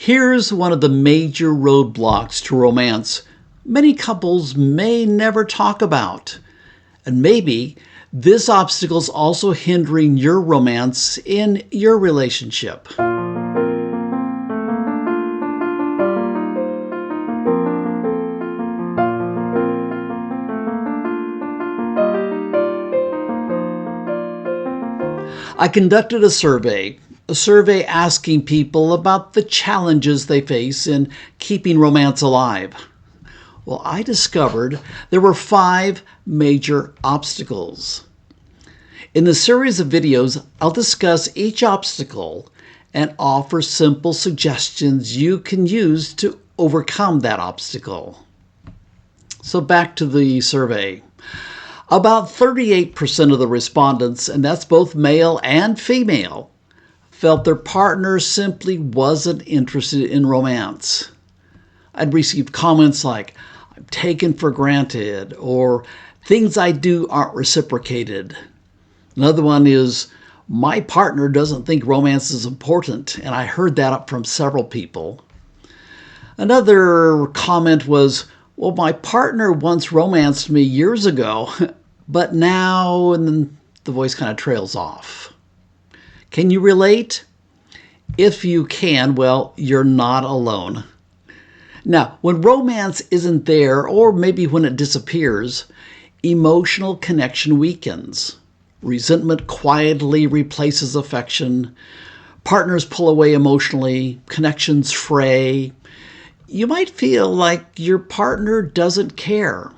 Here's one of the major roadblocks to romance many couples may never talk about. And maybe this obstacle is also hindering your romance in your relationship. I conducted a survey asking people about the challenges they face in keeping romance alive. Well, I discovered there were 5 major obstacles. In the series of videos, I'll discuss each obstacle and offer simple suggestions you can use to overcome that obstacle. So back to the survey. About 38% of the respondents, and that's both male and female, felt their partner simply wasn't interested in romance. I'd received comments like, "I'm taken for granted," or "things I do aren't reciprocated." Another one is, "My partner doesn't think romance is important," and I heard that up from several people. Another comment was, "Well, my partner once romanced me years ago, but now," and then the voice kind of trails off. Can you relate? If you can, well, you're not alone. Now, when romance isn't there, or maybe when it disappears, emotional connection weakens. Resentment quietly replaces affection. Partners pull away emotionally. Connections fray. You might feel like your partner doesn't care.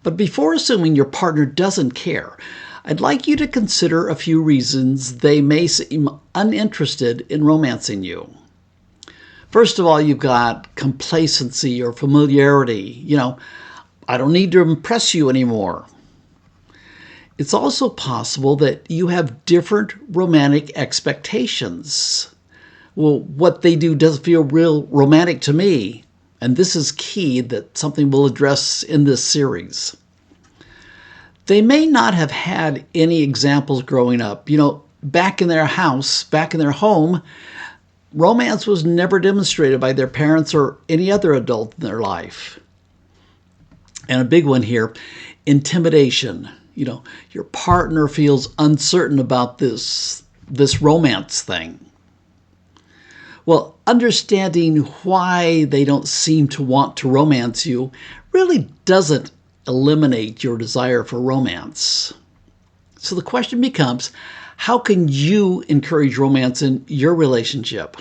But before assuming your partner doesn't care, I'd like you to consider a few reasons they may seem uninterested in romancing you. First of all, you've got complacency or familiarity. I don't need to impress you anymore. It's also possible that you have different romantic expectations. Well, what they do doesn't feel real romantic to me. And this is key, that something we'll address in this series. They may not have had any examples growing up. Back in their house, back in their home, romance was never demonstrated by their parents or any other adult in their life. And a big one here, intimidation. Your partner feels uncertain about this romance thing. Well, understanding why they don't seem to want to romance you really doesn't eliminate your desire for romance. So the question becomes, how can you encourage romance in your relationship?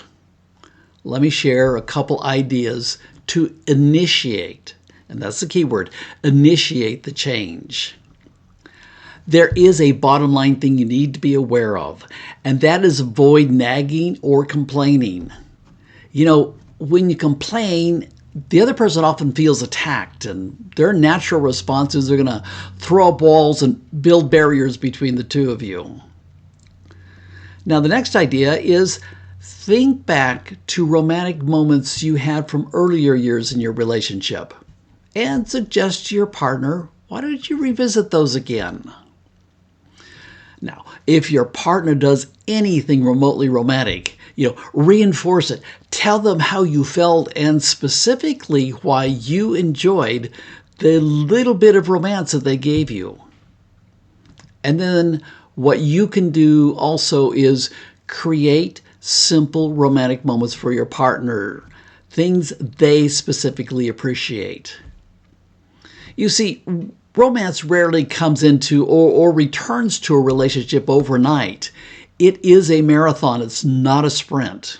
Let me share a couple ideas to initiate, and that's the key word, initiate the change. There is a bottom line thing you need to be aware of, and that is avoid nagging or complaining. When you complain, the other person often feels attacked, and their natural responses are going to throw up walls and build barriers between the two of you. Now, the next idea is think back to romantic moments you had from earlier years in your relationship and suggest to your partner, why don't you revisit those again? Now, if your partner does anything remotely romantic, reinforce it. Tell them how you felt and specifically why you enjoyed the little bit of romance that they gave you. And then what you can do also is create simple romantic moments for your partner, things they specifically appreciate. You see, romance rarely comes into or returns to a relationship overnight. It is a marathon. It's not a sprint.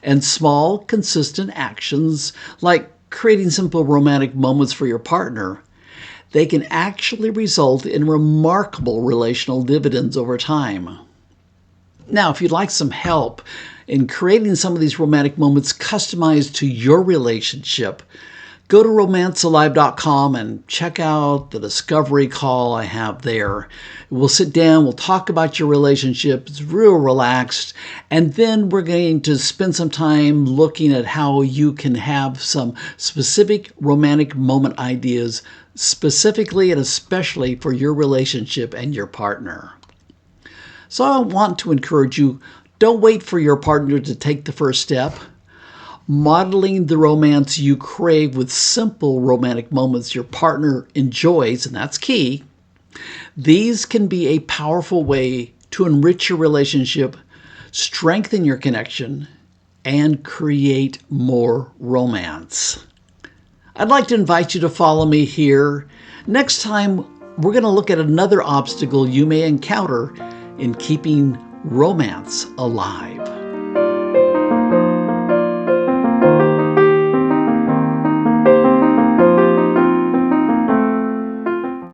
And small, consistent actions like creating simple romantic moments for your partner, they can actually result in remarkable relational dividends over time. Now, if you'd like some help in creating some of these romantic moments customized to your relationship, go to romancealive.com and check out the discovery call I have there. We'll sit down, we'll talk about your relationship. It's real relaxed. And then we're going to spend some time looking at how you can have some specific romantic moment ideas, specifically and especially for your relationship and your partner. So I want to encourage you, don't wait for your partner to take the first step. Modeling the romance you crave with simple romantic moments your partner enjoys, and that's key. These can be a powerful way to enrich your relationship, strengthen your connection, and create more romance. I'd like to invite you to follow me here. Next time, we're going to look at another obstacle you may encounter in keeping romance alive.